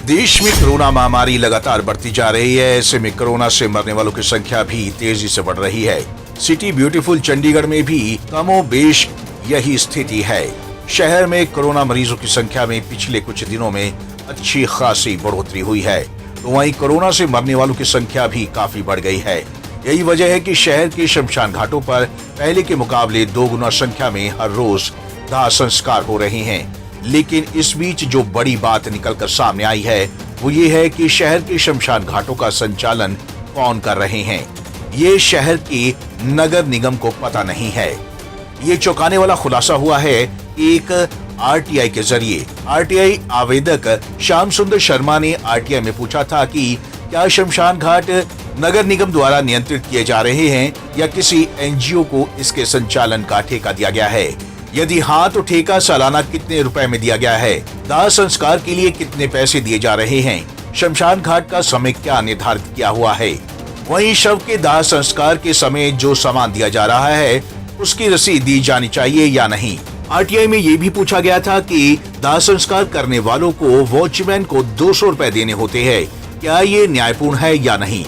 देश में कोरोना महामारी लगातार बढ़ती जा रही है। ऐसे में कोरोना से मरने वालों की संख्या भी तेजी से बढ़ रही है। सिटी ब्यूटीफुल चंडीगढ़ में भी कमोबेश यही स्थिति है। शहर में कोरोना मरीजों की संख्या में पिछले कुछ दिनों में अच्छी खासी बढ़ोतरी हुई है, तो वहीं कोरोना से मरने वालों की संख्या भी काफी बढ़ गई है। यही वजह है कि शहर के शमशान घाटों पर पहले के मुकाबले 2 गुना संख्या में हर रोज दाह संस्कार हो रहे हैं। लेकिन इस बीच जो बड़ी बात निकलकर सामने आई है वो ये है कि शहर के शमशान घाटों का संचालन कौन कर रहे हैं, ये शहर के नगर निगम को पता नहीं है। ये चौंकाने वाला खुलासा हुआ है एक आरटीआई के जरिए। आरटीआई आवेदक श्याम सुंदर शर्मा ने आरटीआई में पूछा था कि क्या शमशान घाट नगर निगम द्वारा नियंत्रित किए जा रहे हैं या किसी एनजीओ को इसके संचालन का ठेका दिया गया है। यदि हाँ तो ठेका सालाना कितने रुपए में दिया गया है, दाह संस्कार के लिए कितने पैसे दिए जा रहे हैं, शमशान घाट का समय क्या निर्धारित किया हुआ है, वहीं शव के दाह संस्कार के समय जो सामान दिया जा रहा है उसकी रसीद दी जानी चाहिए या नहीं। आरटीआई में ये भी पूछा गया था कि दाह संस्कार करने वालों को वॉचमैन को 200 रुपए देने होते हैं, क्या ये न्यायपूर्ण है या नहीं।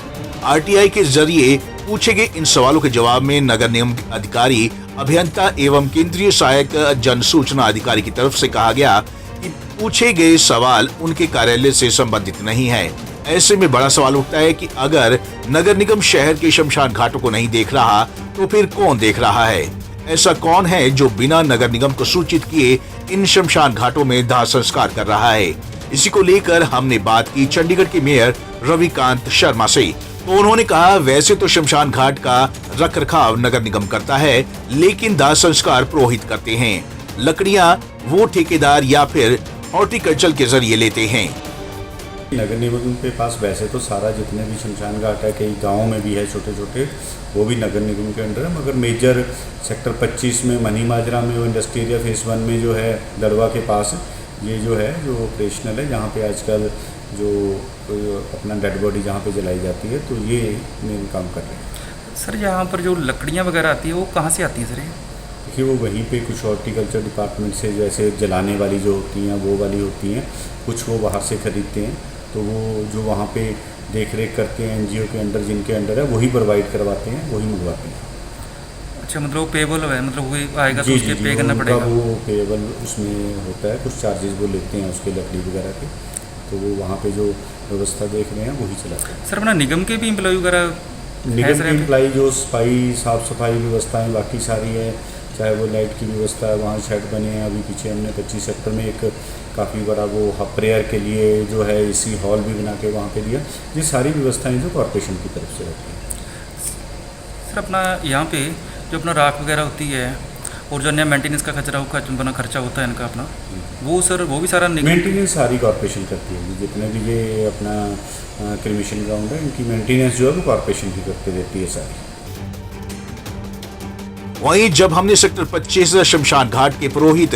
आरटीआई के जरिए पूछे गए इन सवालों के जवाब में नगर निगम अधिकारी अभियंता एवं केंद्रीय सहायक जन सूचना अधिकारी की तरफ से कहा गया कि पूछे गए सवाल उनके कार्यालय से संबंधित नहीं है। ऐसे में बड़ा सवाल उठता है कि अगर नगर निगम शहर के शमशान घाटों को नहीं देख रहा तो फिर कौन देख रहा है। ऐसा कौन है जो बिना नगर निगम को सूचित किए इन शमशान घाटों में दाह संस्कार कर रहा है। इसी को लेकर हमने बात की चंडीगढ़ के मेयर रविकांत शर्मा से। तो उन्होंने कहा वैसे तो शमशान घाट का रखरखाव नगर निगम करता है, लेकिन दाह संस्कार पुरोहित करते हैं। लकड़ियां वो ठेकेदार या फिर हॉर्टिकल्चर के जरिए लेते हैं। नगर निगम के पास वैसे तो सारा जितने भी शमशान घाट है, कई गाँव में भी है छोटे छोटे, वो भी नगर निगम के अंडर है। मगर मेजर सेक्टर 25 में मनी माजरा में वो इंडस्ट्री एरिया फेज 1 में जो है दड़वा के पास ये जो है जो ऑपरेशनल है, जहाँ पे आजकल जो अपना डेड बॉडी जहाँ पे जलाई जाती है, तो ये मेन काम कर रहे हैं। सर यहाँ पर जो लकड़ियाँ वगैरह आती है वो कहाँ से आती है सर? देखिए वो वहीं पे कुछ हॉर्टिकल्चर डिपार्टमेंट से जैसे जलाने वाली जो होती हैं वो वाली होती हैं, कुछ वो बाहर से खरीदते हैं, तो वो जो वहाँ पे देख रेख करते हैं एनजीओ के अंडर, जिनके अंडर है वही प्रोवाइड करवाते हैं, वही मंगवाते हैं। अच्छा, मतलब वो पेबल है, मतलब वही आएगा तो उसके पे करना पड़ेगा। वो पेबल उसमें होता है, कुछ चार्जेस वो लेते हैं उसके लकड़ी वगैरह के, तो वो वहाँ पे जो व्यवस्था देख रहे हैं वही चलाते हैं। सर अपना निगम के भी एम्प्लॉय वगैरह? निगम के एम्प्लॉय जो सफाई साफ़ सफाई व्यवस्थाएँ बाकी सारी है, चाहे वो लाइट की व्यवस्था है, वहाँ शेड बने हैं। अभी पीछे हमने 25 सेक्टर में एक काफ़ी बड़ा वो प्रेयर के लिए जो है इसी हॉल भी बना के वहाँ पे दिया। ये सारी व्यवस्थाएं जो कॉर्पोरेशन की तरफ से रहती हैं। सर अपना यहाँ पे जो अपना राख वगैरह होती है और जो अन्य मेंटेनेंस का खर्चा होता है इनका अपना, वो सर वो भी सारा मेंटेनेंस सारी कॉर्पोरेशन करती है। जितने भी ये अपना क्रिमेशन ग्राउंड है, इनकी मेंटेनेंस जो है वो कॉर्पोरेशन की करके देती है सारी। वहीं जब हमने सेक्टर 25 शमशान घाट के पुरोहित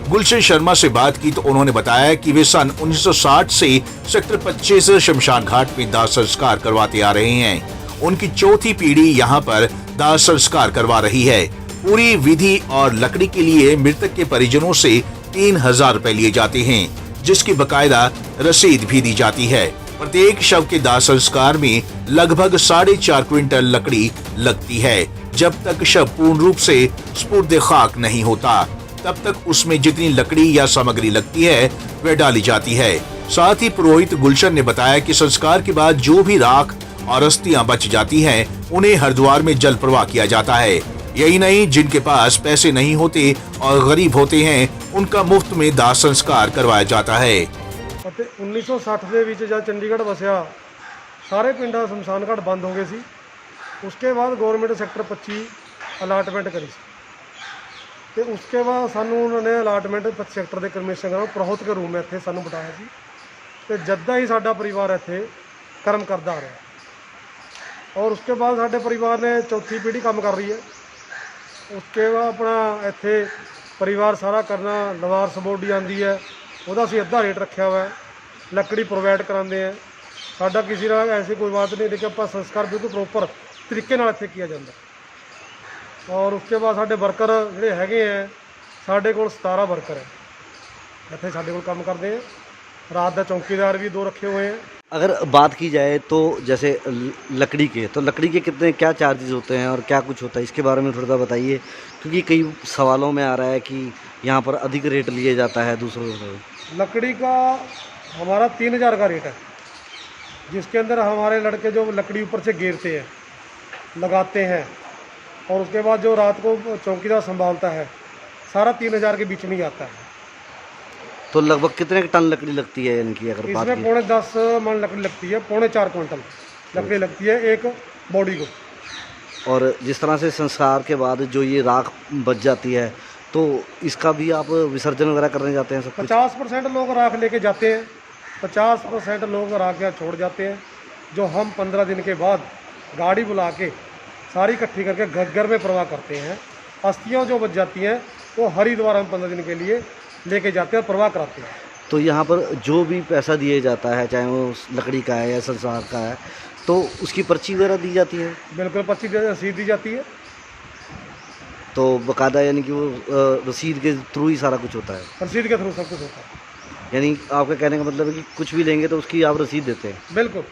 गुलशन शर्मा से बात की तो उन्होंने बताया कि वे सन 1960 से सेक्टर 25 शमशान घाट में दाह संस्कार करवाते आ रहे हैं। उनकी चौथी पीढ़ी यहाँ पर दाह संस्कार करवा रही है। पूरी विधि और लकड़ी के लिए मृतक के परिजनों से 3000 रुपए लिए जाते हैं, जिसकी बकायदा रसीद भी दी जाती है। प्रत्येक शव के दाह संस्कार में लगभग 4.5 क्विंटल लकड़ी लगती है। जब तक शव पूर्ण रूप से स्पुर्द खाक नहीं होता तब तक उसमें जितनी लकड़ी या सामग्री लगती है वह डाली जाती है। साथ ही पुरोहित गुलशन ने बताया कि संस्कार के बाद जो भी राख और अस्थियां बच जाती हैं उन्हें हरिद्वार में जल प्रवाह किया जाता है। यही नहीं, जिनके पास पैसे नहीं होते और गरीब होते हैं उनका मुफ्त में दाह संस्कार करवाया जाता है। 1960 ਦੇ ਵਿੱਚ ਜਦ ਚੰਡੀਗੜ੍ਹ ਵਸਿਆ ਸਾਰੇ ਪਿੰਡਾਂ ਸ਼ਮਸ਼ਾਨ ਘਾਟ ਬੰਦ ਹੋ ਗਏ ਸੀ। उसके बाद गवर्नमेंट सेक्टर 25 ਅਲਾਟਮੈਂਟ ਕਰੀ ਸੀ ਤੇ उसके बाद ਸਾਨੂੰ ਉਹਨਾਂ ਨੇ ਅਲਾਟਮੈਂਟ 25 ਸੈਕਟਰ ਦੇ ਕਮਿਸ਼ਨ ਕਰਾ ਪ੍ਰੋਹਤ ਕੇ ਰੂਮ ਇੱਥੇ ਸਾਨੂੰ ਬਿਠਾਇਆ ਸੀ ਤੇ ਜਦਾਂ ਹੀ ਸਾਡਾ ਪਰਿਵਾਰ ਇੱਥੇ कर्म करता आ रहा। और उसके बाद साडे परिवार ने चौथी पीढ़ी काम कर रही है। उसके बाद अपना इत्थे परिवार सारा करना, लवारस बॉडी आती है वह असीं अद्धा रेट रखा हुआ है, लकड़ी प्रोवाइड कराते हैं। साडा किसी ना ऐसी कोई बात नहीं, लेकिन आप संस्कार बिल्कुल प्रोपर तरीके नाल इत्थे किया जाता। और उसके बाद साडे वर्कर जिहड़े हैगे हैं, साडे कोल 17 वर्कर है इत्थे साडे कोल काम करते हैं। रात का चौकीदार भी 2 रखे हुए हैं। अगर बात की जाए तो जैसे लकड़ी के, तो लकड़ी के कितने क्या चार्जेस होते हैं और क्या कुछ होता है, इसके बारे में थोड़ा सा बताइए, क्योंकि कई सवालों में आ रहा है कि यहाँ पर अधिक रेट लिए जाता है दूसरों से। लकड़ी का हमारा 3000 का रेट है, जिसके अंदर हमारे लड़के जो लकड़ी ऊपर से घेरते हैं, लगाते हैं, और उसके बाद जो रात को चौकीदार संभालता है, सारा 3000 के बीच में ही आता है। तो लगभग कितने टन लकड़ी लगती है, यानी कि अगर बात इसमें की 10 मन लकड़ी लगती है, 4.5 क्विंटल लकड़ी लगती है एक बॉडी को। और जिस तरह से संस्कार के बाद जो ये राख बच जाती है, तो इसका भी आप विसर्जन वगैरह करने जाते हैं सब कुछ? 50% लोग राख लेके जाते हैं, 50% लोग राख यहाँ छोड़ जाते हैं, जो हम 15 दिन के बाद गाड़ी बुला के सारी इकट्ठी करके घर में प्रवाह करते हैं। अस्थियाँ जो बच जाती हैं वो हरिद्वार हम 15 दिन के लिए लेके जाते हैं और प्रवाह कराते हैं। तो यहाँ पर जो भी पैसा दिया जाता है, चाहे वो लकड़ी का है या संसार का है, तो उसकी पर्ची वगैरह दी जाती है? बिल्कुल, 25 रसीद दी जाती है। तो बाकायदा यानी कि वो रसीद के थ्रू ही सारा कुछ होता है? रसीद के थ्रू सब कुछ होता है। यानी आपका कहने का मतलब है कि कुछ भी लेंगे तो उसकी आप रसीद देते हैं? बिल्कुल।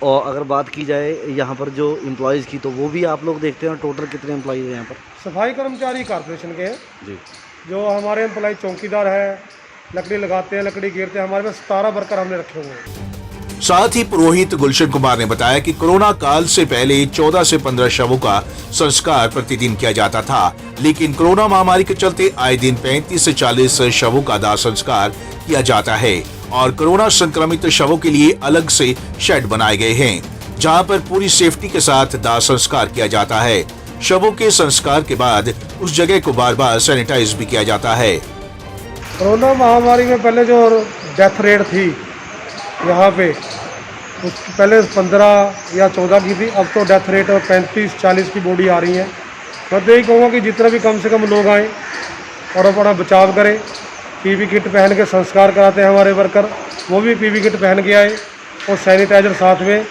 और अगर बात की जाए यहाँ पर जो एम्प्लॉयज़ की, तो वो भी आप लोग देखते हैं? टोटल कितने एम्प्लॉयज़ हैं यहाँ पर? सफाई कर्मचारी कॉर्पोरेशन के हैं जी। जो हमारे एम्प्लॉय चौकीदार है, लकड़ी लगाते हैं, लकड़ी घेरते हैं। हमारे पास 17 वर्कर हमने रखे हुए हैं। साथ ही पुरोहित गुलशन कुमार ने बताया कि कोरोना काल से पहले 14 से 15 शवों का संस्कार प्रतिदिन किया जाता था, लेकिन कोरोना महामारी के चलते आए दिन 35 से 40 शवों का दाह संस्कार किया जाता है और कोरोना संक्रमित शवों के लिए अलग से शेड बनाए गए हैं, जहां पर पूरी सेफ्टी के साथ दाह संस्कार किया जाता है। शवों के संस्कार के बाद उस जगह को बार बार सैनिटाइज भी किया जाता है। कोरोना महामारी में पहले जो डेथ रेट थी यहाँ पे, उस पहले 15 या 14 की थी, अब तो डेथ रेट 35-40 की बॉडी आ रही है। मैं तो यही कहूँगा कि जितना भी कम से कम लोग आएँ और अपना बचाव करें। पीपी किट पहन के संस्कार कराते हैं हमारे वर्कर, वो भी पीपी किट पहन के आए और सैनिटाइजर साथ में,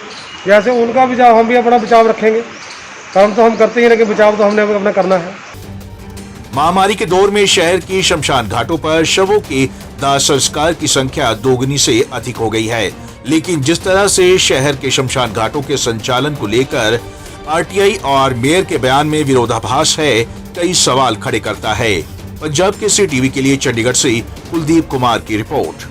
जैसे उनका बचाव हम भी अपना बचाव रखेंगे। काम तो हम करते ही, लेकिन बचाव तो हमने अपना करना है। महामारी के दौर में शहर की शमशान घाटों पर शवों के दाह संस्कार की संख्या दोगुनी से अधिक हो गई है, लेकिन जिस तरह से शहर के शमशान घाटों के संचालन को लेकर आरटीआई और मेयर के बयान में विरोधाभास है, कई सवाल खड़े करता है। पंजाब केसरी टीवी के लिए चंडीगढ़ से कुलदीप कुमार की रिपोर्ट।